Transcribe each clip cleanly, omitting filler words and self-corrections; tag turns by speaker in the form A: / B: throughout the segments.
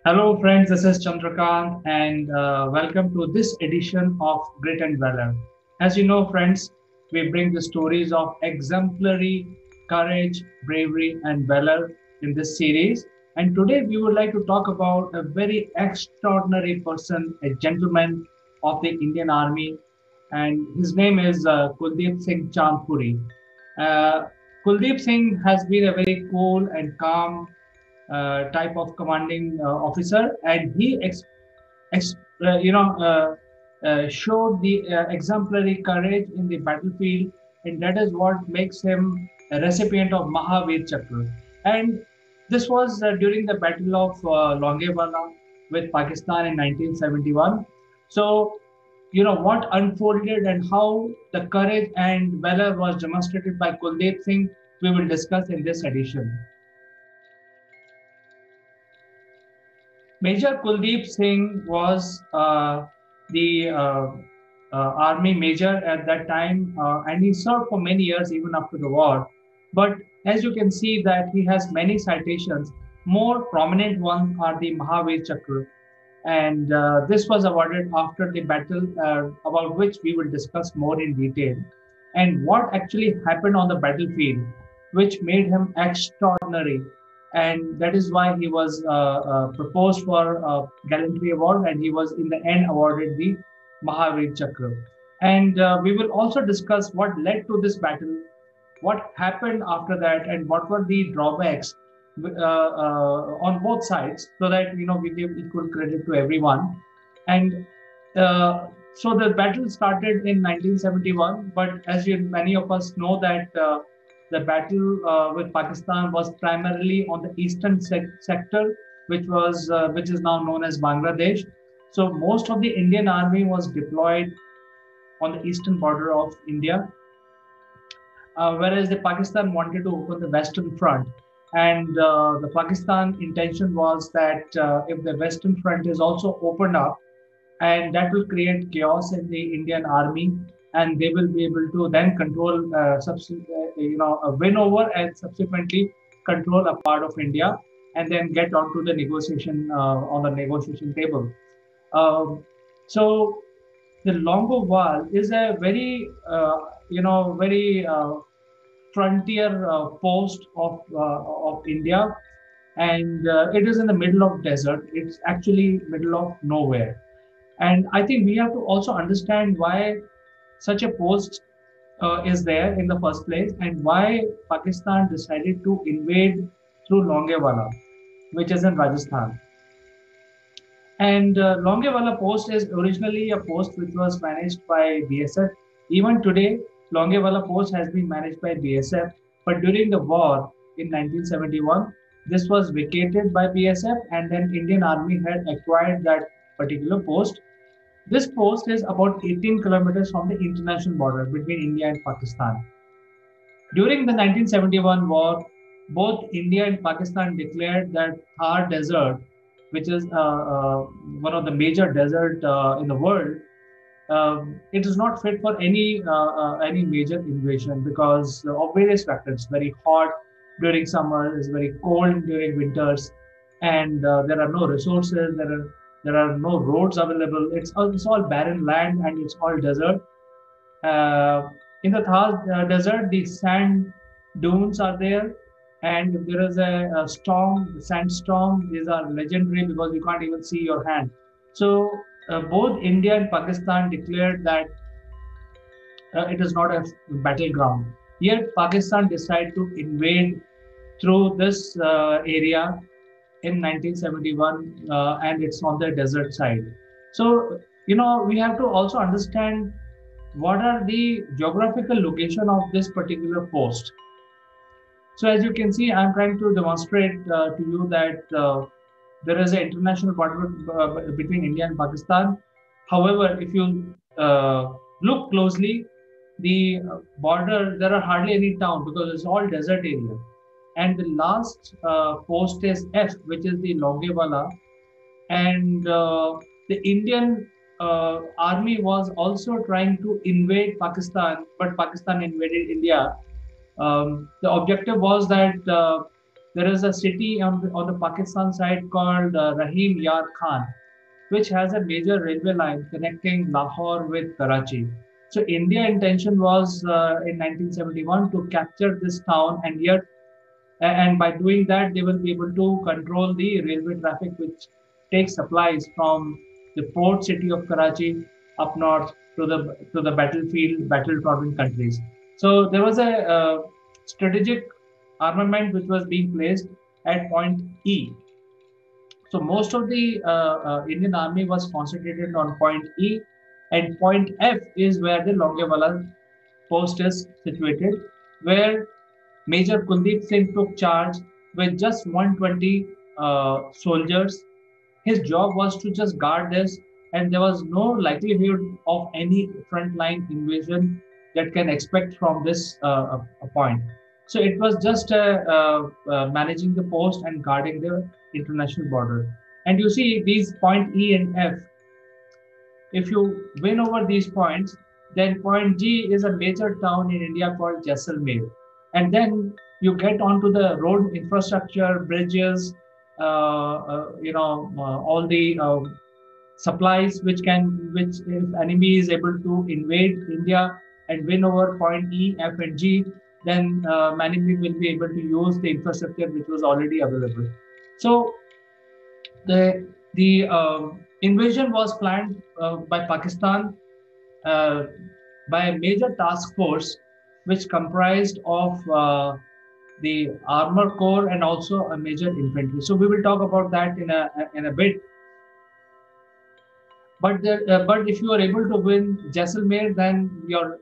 A: Hello, friends. This is Chandrakant, and welcome to this edition of Grit and Valor. As you know, friends, we bring the stories of exemplary courage, bravery, and valor in this series. And today, we would like to talk about a very extraordinary person, a gentleman of the Indian Army, and his name is Kuldeep Singh Chandpuri. Uh, Kuldeep Singh has been a very cool and calm type of commanding officer, and he ex, showed the exemplary courage in the battlefield, and that is what makes him a recipient of Mahavir Chakra. And this was during the Battle of Longewala with Pakistan in 1971. So, what unfolded and how the courage and valor was demonstrated by Kuldeep Singh, we will discuss in this edition. Major Kuldeep Singh was the army major at that time, and he served for many years, even after the war. But as you can see, that he has many citations. More prominent ones are the Mahavir Chakra, and this was awarded after the battle, about which we will discuss more in detail, and what actually happened on the battlefield, which made him extraordinary, and that is why he was proposed for a gallantry award, and he was in the end awarded the Mahavir Chakra. And we will also discuss what led to this battle, what happened after that, and what were the drawbacks on both sides, so that we give equal credit to everyone. And so the battle started in 1971, but as many of us know that the battle with Pakistan was primarily on the eastern sector, which is now known as Bangladesh. So most of the Indian army was deployed on the eastern border of India, whereas the Pakistan wanted to open the Western Front. And the Pakistan intention was that if the Western Front is also opened up, and that will create chaos in the Indian army, and they will be able to then control, win over and subsequently control a part of India, and then get onto the negotiation on the negotiation table. Um, so the Longoval is a very frontier post of India, and it is in the middle of desert. It's actually middle of nowhere, and I think we have to also understand why such a post is there in the first place, and why Pakistan decided to invade through Longewala, which is in Rajasthan. And Longewala post is originally a post which was managed by BSF. Even today, Longewala post has been managed by BSF. But during the war in 1971, this was vacated by BSF, and then Indian Army had acquired that particular post. This post is about 18 kilometers from the international border between India and Pakistan. During the 1971 war, both India and Pakistan declared that Thar Desert, which is one of the major desert in the world, it is not fit for any major invasion because of various factors. Very hot during summer, it's very cold during winters, and there are no resources. There are no roads available. It's all barren land, and it's all desert. uh, in the Thar desert, the sand dunes are there, and if there is a storm, sandstorm, these are legendary because you can't even see your hand. So both India and Pakistan declared that it is not a battleground. Yet Pakistan decided to invade through this area in 1971, and it's on the desert side. So we have to also understand what are the geographical location of this particular post. So as you can see, I'm trying to demonstrate to you that there is an international border between India and Pakistan. However, if you look closely, the border, there are hardly any town because it's all desert area. And the last post is F, which is the Longewala, and the Indian army was also trying to invade Pakistan, but Pakistan invaded India. The objective was that There is a city on the Pakistan side called Rahim Yar Khan, which has a major railway line connecting Lahore with Karachi. So India intention was in 1971 to capture this town, and by doing that, they will be able to control the railway traffic, which takes supplies from the port city of Karachi up north to the battlefield, battle-trodden countries. So there was a strategic armament which was being placed at point E. So most of the Indian army was concentrated on point E, and point F is where the Longewala post is situated, where Major Kuldeep Singh took charge with just 120 soldiers. His job was to just guard this, and there was no likelihood of any frontline invasion that can expect from this point. So it was just managing the post and guarding the international border. And you see these point E and F, if you win over these points, then point G is a major town in India called Jaisalmer. And then you get onto the road infrastructure, bridges, all the supplies which if enemy is able to invade India and win over point E, F, and G, then enemy will be able to use the infrastructure which was already available. So the invasion was planned by Pakistan uh, by a major task force which comprised of the armor corps and also a major infantry. So we will talk about that in a bit. But if you are able to win Jaisalmer, then your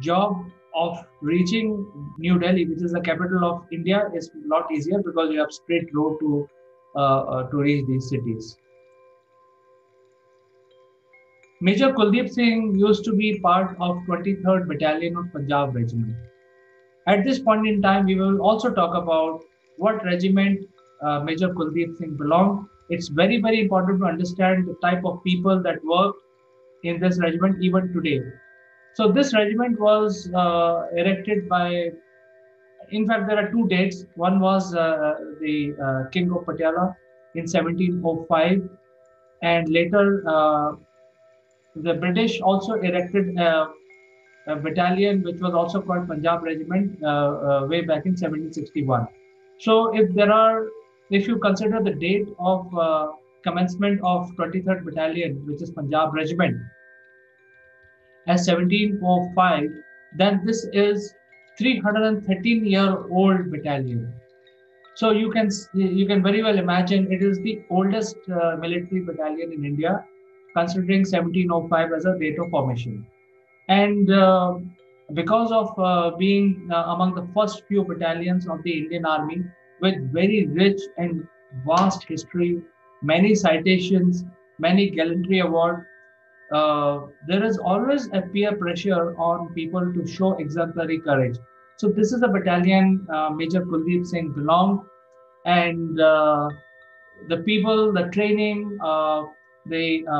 A: job of reaching New Delhi, which is the capital of India, is a lot easier because you have straight road to reach these cities. Major Kuldeep Singh used to be part of 23rd Battalion of Punjab Regiment. At this point in time, we will also talk about what regiment Major Kuldeep Singh belonged. It's very, very important to understand the type of people that work in this regiment even today. So this regiment was erected by, in fact, there are two dates. One was the King of Patiala in 1705, and later the British also erected a battalion which was also called Punjab Regiment way back in 1761. So if you consider the date of commencement of 23rd Battalion, which is Punjab Regiment, as 1705, then this is 313-year-old battalion. So you can very well imagine it is the oldest military battalion in India, considering 1705 as a date of formation. And because of being among the first few battalions of the Indian Army with very rich and vast history, many citations, many gallantry awards, there is always a peer pressure on people to show exemplary courage. So this is a battalion Major Kuldeep Singh belonged, and the people, the training, when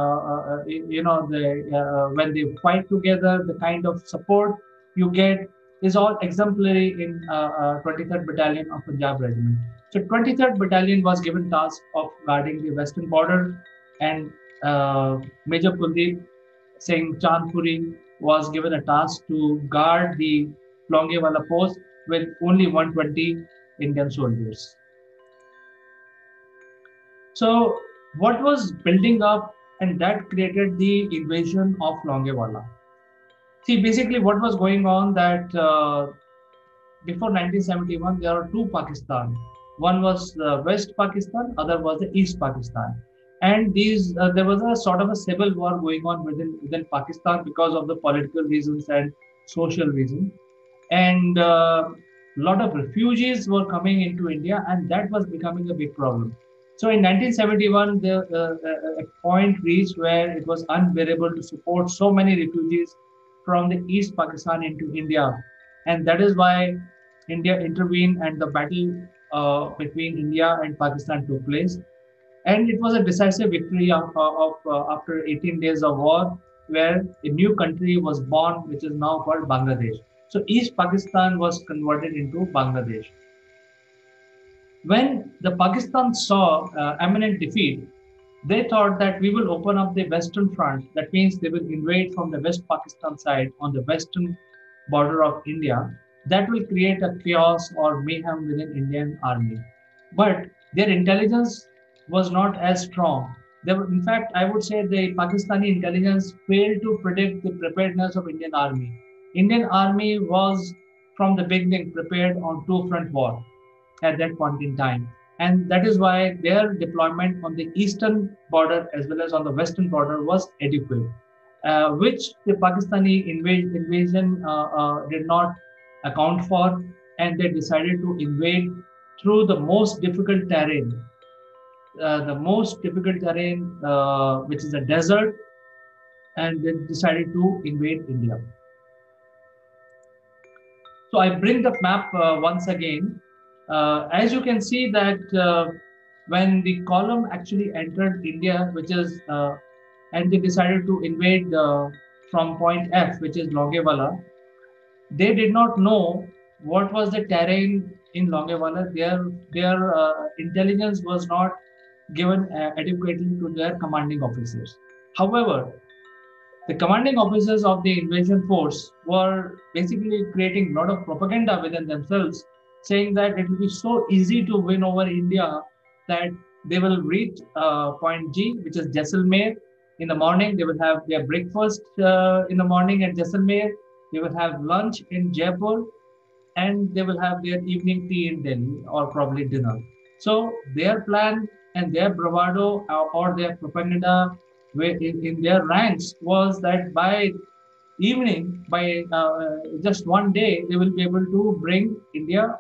A: they fight together, the kind of support you get is all exemplary in 23rd Battalion of Punjab Regiment. So 23rd Battalion was given task of guarding the western border, and Major Kuldeep Singh Chandpuri was given a task to guard the Longewala post with only 120 Indian soldiers. So, what was building up, and that created the invasion of Longewala? See, basically, what was going on that before 1971, there are two Pakistan. One was the West Pakistan, other was the East Pakistan. And there was a sort of a civil war going on within Pakistan because of the political reasons and social reasons. And a lot of refugees were coming into India, and that was becoming a big problem. So in 1971, a point reached where it was unbearable to support so many refugees from the East Pakistan into India, and that is why India intervened, and the battle between India and Pakistan took place. And it was a decisive victory after 18 days of war, where a new country was born, which is now called Bangladesh. So East Pakistan was converted into Bangladesh. When the Pakistan saw imminent defeat, they thought that we will open up the western front. That means they will invade from the West Pakistan side on the western border of India. That will create a chaos or mayhem within Indian army. But their intelligence was not as strong. In fact, I would say the Pakistani intelligence failed to predict the preparedness of Indian army. Indian army was from the beginning prepared on two-front war at that point in time. And that is why their deployment on the eastern border as well as on the western border was adequate, which the Pakistani invasion did not account for, and they decided to invade through the most difficult terrain, which is a desert, and they decided to invade India. So I bring the map once again. As you can see that when the column actually entered India, and they decided to invade from point F, which is Longewala, they did not know what was the terrain in Longewala. Their intelligence was not given adequately to their commanding officers. However, the commanding officers of the invasion force were basically creating a lot of propaganda within themselves, saying that it will be so easy to win over India that they will reach point G, which is Jaisalmer. In the morning, they will have their breakfast in the morning at Jaisalmer. They will have lunch in Jaipur, and they will have their evening tea in Delhi or probably dinner. So their plan and their bravado or their propaganda in their ranks was that by evening, by just one day, they will be able to bring India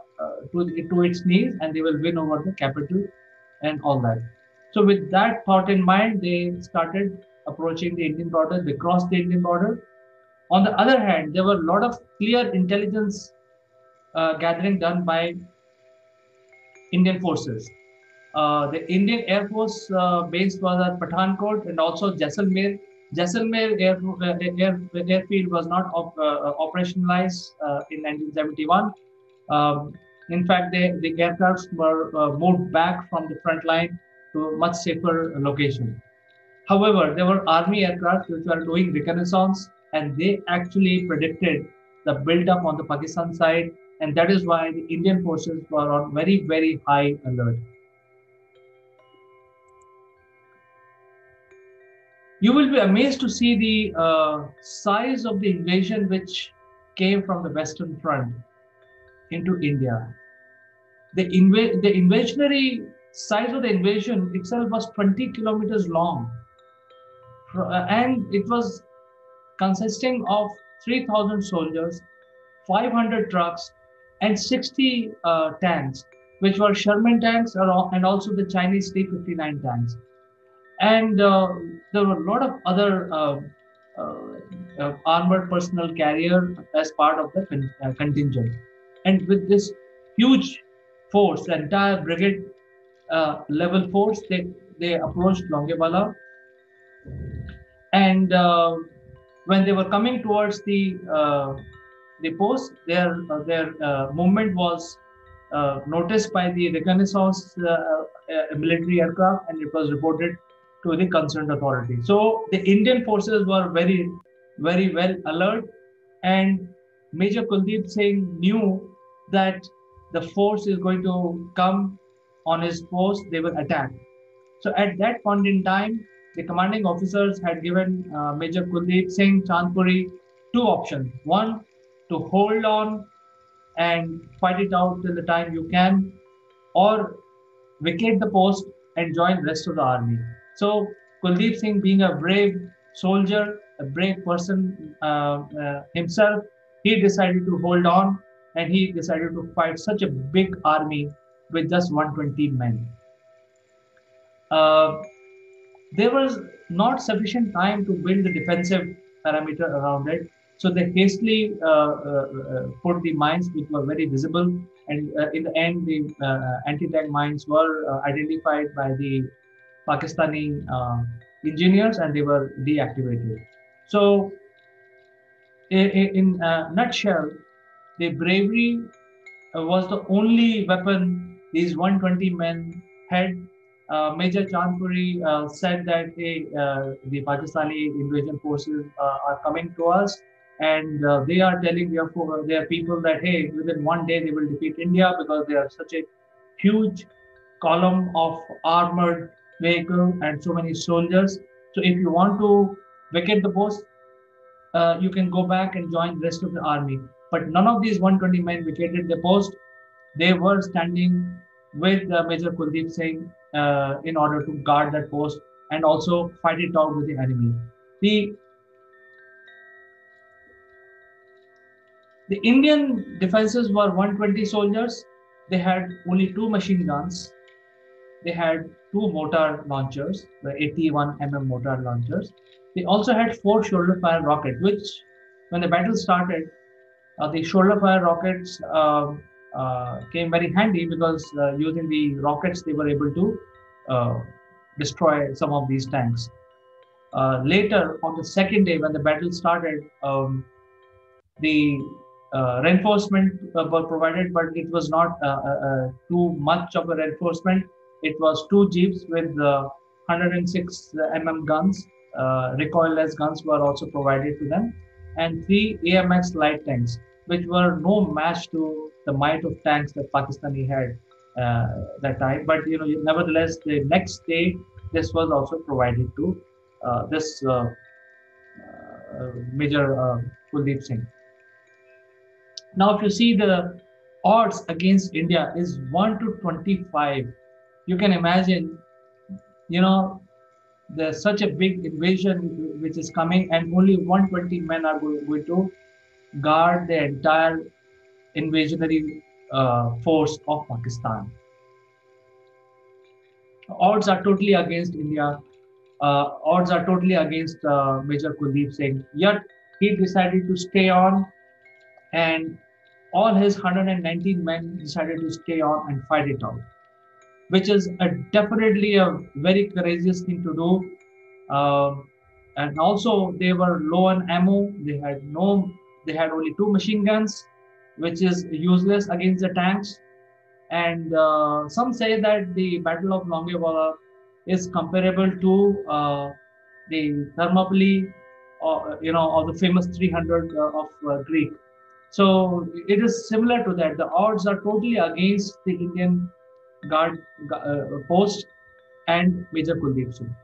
A: to its knees, and they will win over the capital and all that. So with that thought in mind, they started approaching the Indian border. They crossed the Indian border. On the other hand, there were a lot of clear intelligence gathering done by Indian forces. The Indian Air Force base was at Pathankot and also Jaisalmer. Jaisalmer airfield was not operationalized in 1971. Um, in fact, the aircrafts were moved back from the front line to a much safer location. However, there were army aircraft which were doing reconnaissance, and they actually predicted the build-up on the Pakistan side, and that is why the Indian forces were on very, very high alert. You will be amazed to see the size of the invasion which came from the Western Front into India. The invasionary size of the invasion itself was 20 kilometers long, and it was consisting of 3,000 soldiers, 500 trucks, and 60 tanks, which were Sherman tanks and also the Chinese T-59 tanks. And there were a lot of other armored personnel carrier as part of the contingent. And with this huge force, the entire brigade level force, they approached Longewala. And when they were coming towards the post, their movement was noticed by the reconnaissance military aircraft, and it was reported to the concerned authority. So the Indian forces were very, very well alert, and Major Kuldeep Singh knew that the force is going to come on his post, they will attack. So at that point in time, the commanding officers had given Major Kuldeep Singh Chandpuri two options. One, to hold on and fight it out till the time you can, or vacate the post and join the rest of the army. So Kuldeep Singh, being a brave soldier, a brave person himself, he decided to hold on, and he decided to fight such a big army with just 120 men. Uh, there was not sufficient time to build the defensive parameter around it. So they hastily put the mines which were very visible. And in the end, the anti-tank mines were identified by the Pakistani engineers, and they were deactivated. So in a nutshell, the bravery was the only weapon These 120 men had Major Chandpuri said that hey, the Pakistani invasion forces are coming to us, and they are telling their people that hey, within one day they will defeat India because they are such a huge column of armored vehicle and so many soldiers. So if you want to vacate the post, you can go back and join the rest of the army. But none of these 120 men vacated the post. They were standing with Major Kuldeep Singh in order to guard that post and also fight it out with the enemy. The, the Indian defenses were 120 soldiers. They had only two machine guns. They had two mortar launchers, the 81 mortar launchers. They also had four shoulder fire rockets, which, when the battle started, the shoulder fire rockets came very handy because using the rockets, they were able to uh, destroy some of these tanks. Later, on the second day, when the battle started, the reinforcement were provided, but it was not too much of a reinforcement. It was two jeeps with 106 guns, recoilless guns were also provided to them, and three AMX light tanks, which were no match to the might of tanks that Pakistani had that time. But nevertheless, the next day, this was also provided to this Major Kuldeep Singh. Now, if you see the odds against India is 1 to 25, you can imagine, you know, there's such a big invasion which is coming, and only 120 men are going to guard the entire invasionary force of Pakistan. Odds are totally against India. Odds are totally against Major Kuldeep Singh. Yet he decided to stay on, and all his 119 men decided to stay on and fight it out, which is definitely a very courageous thing to do. And also, they were low on ammo. They had only two machine guns, which is useless against the tanks. And some say that the Battle of Longewala is comparable to the Thermopylae, or the famous 300 of Greek. So it is similar to that. The odds are totally against the Indian guard post and Major Kuldeep Singh.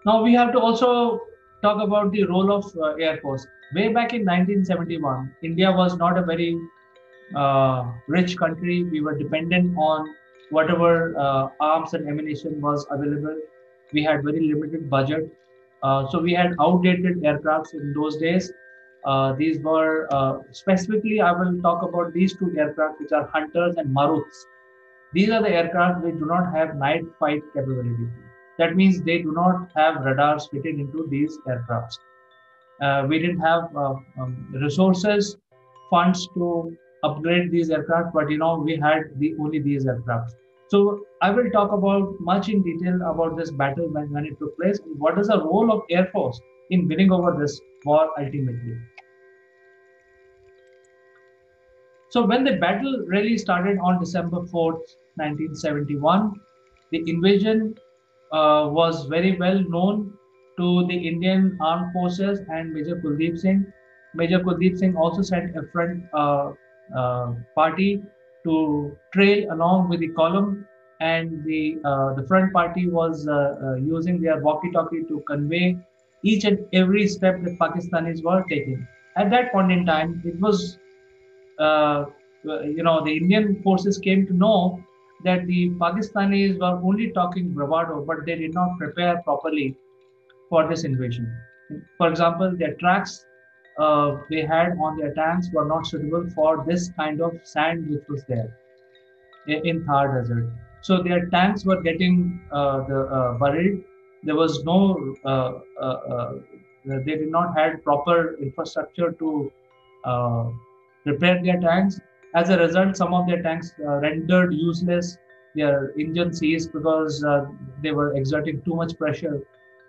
A: Now we have to also talk about the role of Air Force. Way back in 1971, India was not a very rich country. We were dependent on whatever arms and ammunition was available. We had very limited budget. So we had outdated aircrafts in those days. These were specifically, I will talk about these two aircraft, which are Hunters and Maruts. These are the aircraft which do not have night fight capability. That means they do not have radars fitted into these aircrafts. We didn't have resources, funds to upgrade these aircraft, but we had only these aircraft. So I will talk about much in detail about this battle when it took place, and what is the role of Air Force in winning over this war ultimately. So when the battle really started on December 4th, 1971, the invasion was very well known to the Indian armed forces and Major Kuldeep Singh. Major Kuldeep Singh also sent a front party to trail along with the column, and the front party was using their walkie-talkie to convey each and every step that Pakistanis were taking. At that point in time, it was the Indian forces came to know that the Pakistanis were only talking bravado, but they did not prepare properly for this invasion. For example, their tracks they had on their tanks were not suitable for this kind of sand which was there in Thar Desert. So their tanks were getting buried. There was no, they did not had proper infrastructure to uh, repair their tanks. As a result, some of their tanks rendered useless. Their engine seized because they were exerting too much pressure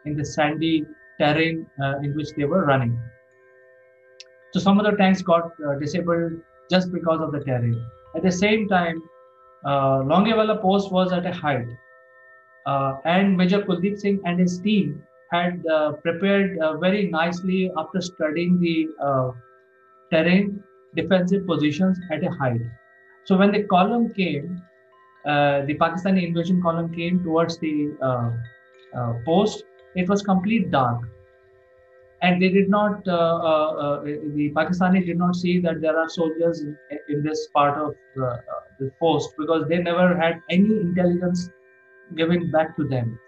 A: in the sandy terrain in which they were running. So some of the tanks got disabled. just because of the terrain. At the same time, Longewala post was at a height, and Major Kuldeep Singh and his team had prepared very nicely after studying the terrain, defensive positions at a height. So when the column came, the Pakistani invasion column came towards the post, it was complete dark, and they did not. The Pakistani did not see that there are soldiers in this part of the post because they never had any intelligence given back to them.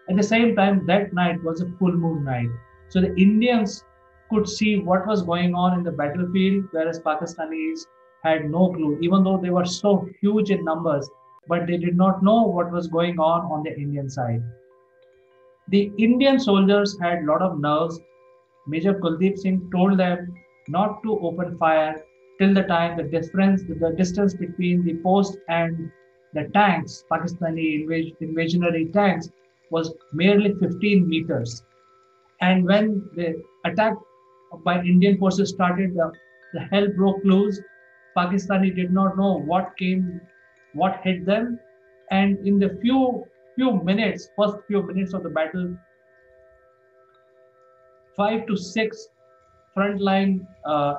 A: At the same time, that night was a full moon night. So the Indians could see what was going on in the battlefield, whereas Pakistanis had no clue, even though they were so huge in numbers, but they did not know what was going on the Indian side. The Indian soldiers had a lot of nerves. Major Kuldeep Singh told them not to open fire till the time the distance between the post and the tanks, Pakistani invasionary tanks, was merely 15 meters. And when the attack by Indian forces started, the hell broke loose. Pakistani did not know what hit them, and in the first few minutes of the battle, 5 to 6 frontline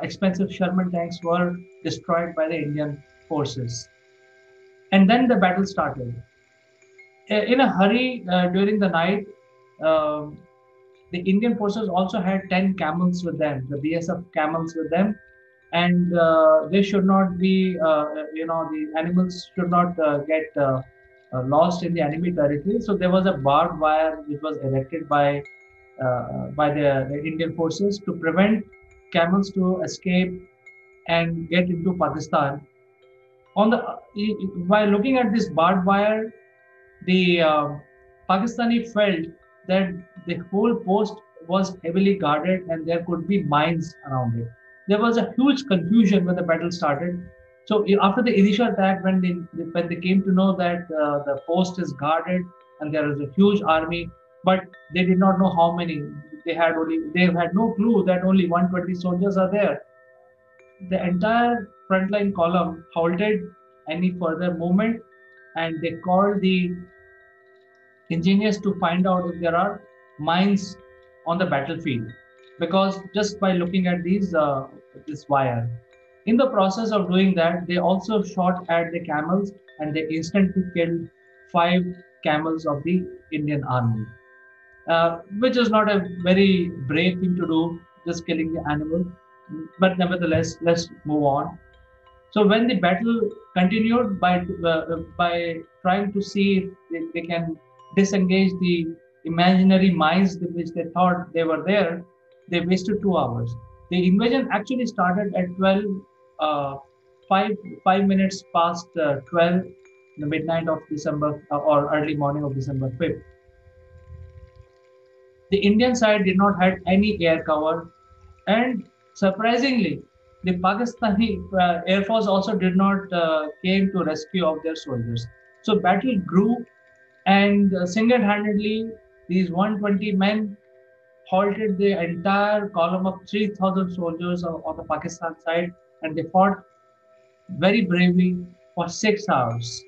A: expensive Sherman tanks were destroyed by the Indian forces. And then the battle started. In a hurry during the night, um the Indian forces also had 10 camels with them, the BSF camels with them, and they should not be, the animals should not get lost in the enemy territory. So there was a barbed wire which was erected by the Indian forces to prevent camels to escape and get into Pakistan. On the While looking at this barbed wire, the Pakistani felt that the whole post was heavily guarded and there could be mines around it. There was a huge confusion when the battle started. So after the initial attack, when they came to know that the post is guarded and there is a huge army, but they did not know how many. They had no clue that only 120 soldiers are there. The entire frontline column halted any further movement, and they called the engineers to find out if there are mines on the battlefield, because just by looking at this wire, in the process of doing that, they also shot at the camels and they instantly killed 5 camels of the Indian army, which is not a very brave thing to do, just killing the animal. But nevertheless, let's move on. So when the battle continued by trying to see if they can disengage the imaginary mines which they thought they were there, they wasted 2 hours. The invasion actually started at 12, uh, 5 minutes past 12, the midnight of December or early morning of December 5th. The Indian side did not have any air cover, and surprisingly, the Pakistani Air Force also did not came to rescue of their soldiers. So battle grew, and single-handedly, these 120 men halted the entire column of 3,000 soldiers on the Pakistan side, and they fought very bravely for 6 hours.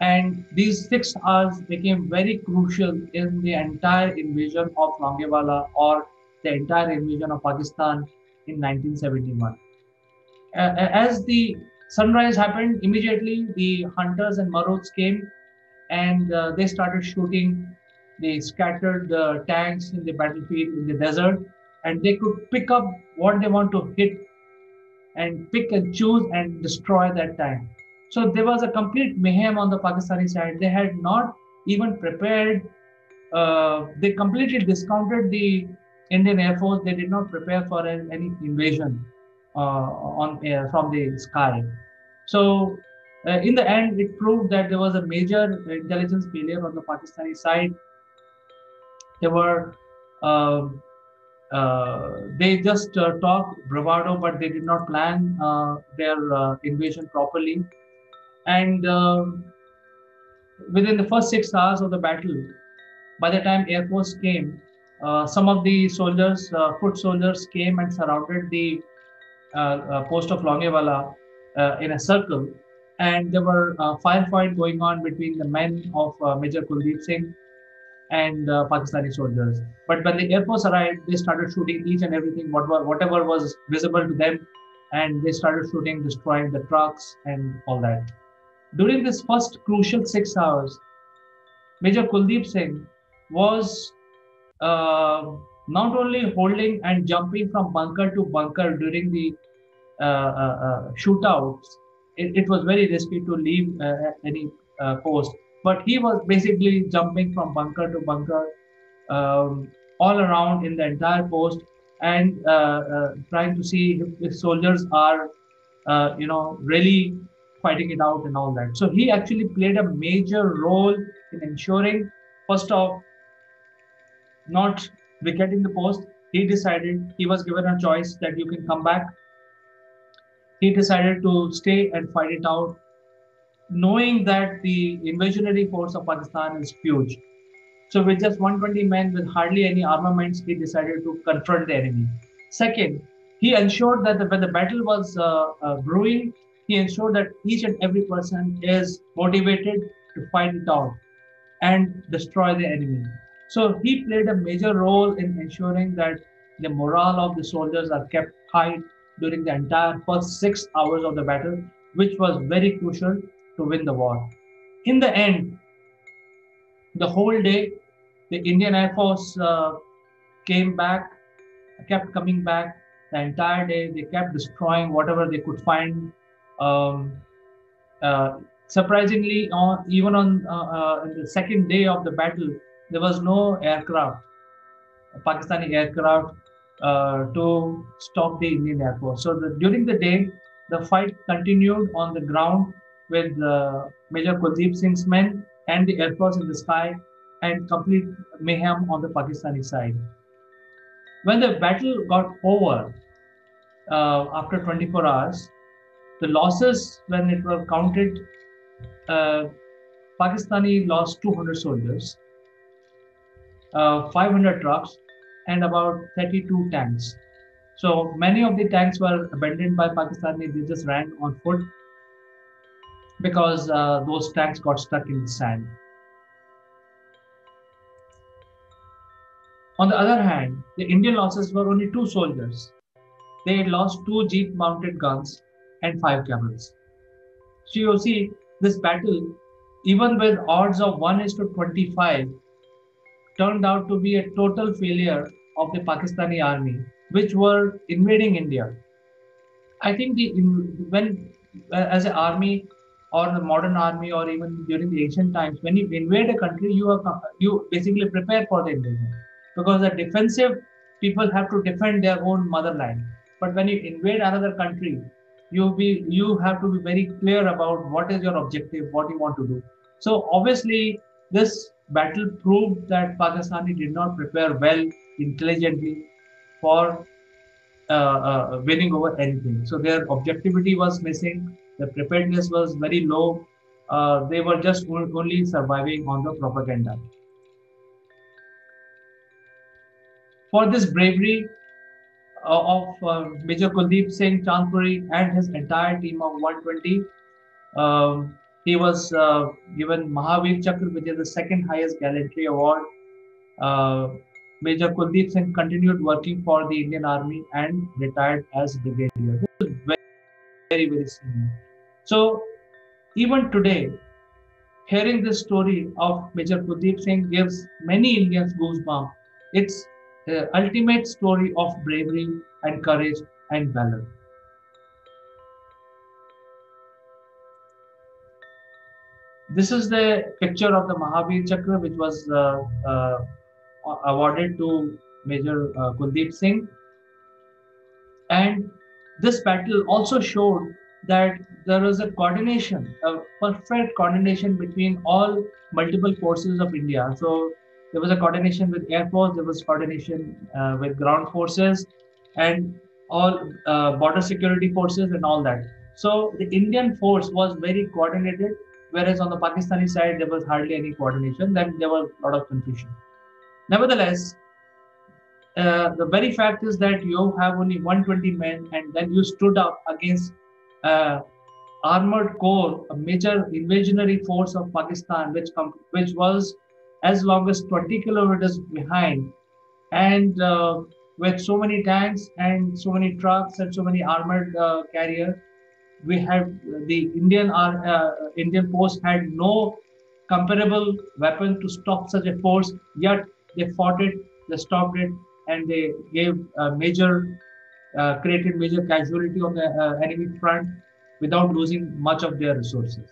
A: And these 6 hours became very crucial in the entire invasion of Longewala, or the entire invasion of Pakistan in 1971. As the sunrise happened, immediately the hunters and Maroons came, and they started shooting. They scattered the tanks in the battlefield in the desert, and they could pick up what they want to hit and pick and choose and destroy that tank. So there was a complete mayhem on the Pakistani side. They had not even prepared. They completely discounted the Indian Air Force. They did not prepare for any invasion on air from the sky. So in the end, it proved that there was a major intelligence failure on the Pakistani side. They were they just talked bravado, but they did not plan their invasion properly. And within the first 6 hours of the battle, by the time Air Force came, some of the soldiers, foot soldiers, came and surrounded the post of Longewala in a circle, and there were firefight going on between the men of Major Kuldeep Singh and Pakistani soldiers. But when the Air Force arrived, they started shooting each and everything, whatever was visible to them, and they started shooting, destroying the trucks and all that. During this first crucial 6 hours, Major Kuldeep Singh was uh, not only holding and jumping from bunker to bunker during the shootouts. It was very risky to leave any post, but he was basically jumping from bunker to bunker, all around in the entire post, and trying to see if soldiers are, really fighting it out and all that. So he actually played a major role in ensuring, first off, not vacating the post. He decided, he was given a choice that you can come back. He decided to stay and fight it out, knowing that the invasionary force of Pakistan is huge. So, with just 120 men with hardly any armaments, he decided to confront the enemy. Second, he ensured that when the battle was brewing, he ensured that each and every person is motivated to fight it out and destroy the enemy. So he played a major role in ensuring that the morale of the soldiers are kept high during the entire first 6 hours of the battle, which was very crucial to win the war. In the end, the whole day, the Indian Air Force came back, kept coming back the entire day. They kept destroying whatever they could find. Um, uh, Surprisingly, even on the second day of the battle, there was no aircraft, Pakistani aircraft, to stop the Indian Air Force. So during the day, the fight continued on the ground with Major Kuldeep Singh's men and the Air Force in the sky, and complete mayhem on the Pakistani side. When the battle got over after 24 hours, the losses, when it were counted, uh, Pakistani lost 200 soldiers, 500 trucks, and about 32 tanks. So many of the tanks were abandoned by Pakistani. They just ran on foot because those tanks got stuck in the sand. On the other hand, the Indian losses were only two soldiers. They had lost two jeep mounted guns and five camels. So you see, this battle, even with odds of 1 is to 25, turned out to be a total failure of the Pakistani army, which were invading India. I think when as an army or the modern army or even during the ancient times, when you invade a country, you basically prepare for the invasion because the defensive people have to defend their own motherland. But when you invade another country, you have to be very clear about what is your objective, what you want to do. So obviously, this battle proved that Pakistani did not prepare well intelligently for winning over anything. So their objectivity was missing. The preparedness was very low. They were just only surviving on the propaganda. For this bravery of Major Kuldeep Singh Chandpuri and his entire team of 120, he was given Mahavir Chakra, which is the second highest gallantry award. Uh, Major Kuldeep Singh continued working for the Indian Army and retired as brigadier. This is very, very senior. So even today, hearing this story of Major Kuldeep Singh gives many Indians goosebumps. It's the ultimate story of bravery and courage and valor. This is the picture of the Mahavir Chakra, which was awarded to Major Kuldeep Singh. And this battle also showed that there was a coordination, a perfect coordination between all multiple forces of India. So there was a coordination with Air Force, there was coordination with ground forces, and all border security forces and all that. So the Indian force was very coordinated, whereas on the Pakistani side there was hardly any coordination. Then there was a lot of confusion. Nevertheless, the very fact is that you have only 120 men, and then you stood up against uh, armored corps, a major invasionary force of Pakistan, which was as long as 20 kilometers behind, and with so many tanks and so many trucks and so many armored carriers, we had the Indian force had no comparable weapon to stop such a force. Yet they fought it, they stopped it, and they gave created major casualty on the enemy front without losing much of their resources.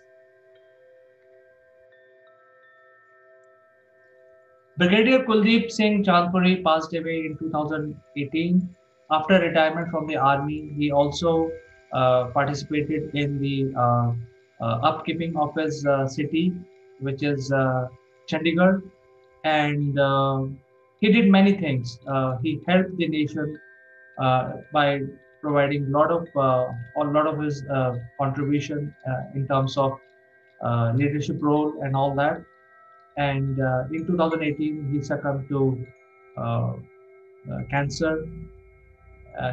A: Brigadier Kuldeep Singh Chandpuri passed away in 2018. After retirement from the army, he also participated in the upkeeping of his city, which is Chandigarh, and he did many things. He helped the nation by providing a lot of his contribution in terms of leadership role and all that. And in 2018, he succumbed to uh, cancer.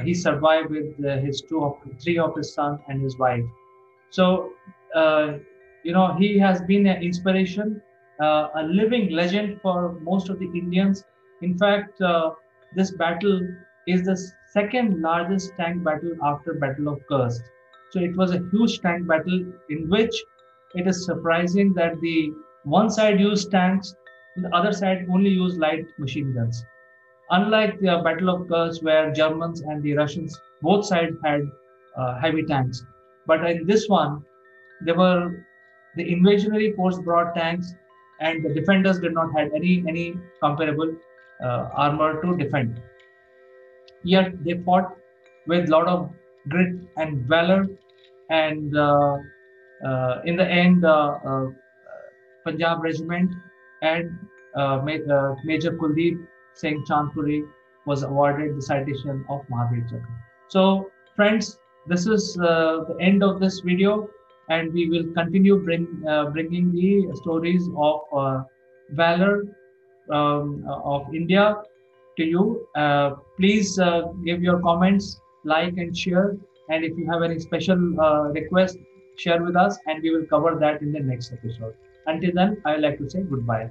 A: He survived with three of his sons and his wife. So, uh, he has been an inspiration, a living legend for most of the Indians. In fact, this battle is the second largest tank battle after Battle of Kursk. So it was a huge tank battle in which it is surprising that the one side used tanks, the other side only used light machine guns. Unlike the Battle of Kursk, where Germans and the Russians both sides had heavy tanks, but in this one, they were the invasionary force brought tanks, and the defenders did not have any comparable armor to defend. Yet they fought with a lot of grit and valor, and in the end, Punjab Regiment and Major Kuldeep Singh Chandpuri was awarded the citation of Mahavir Chakra. So, friends, this is the end of this video, and we will continue bringing the stories of valor of India to you. Please give your comments, like and share. And if you have any special request, share with us, and we will cover that in the next episode. Until then, I would like to say goodbye.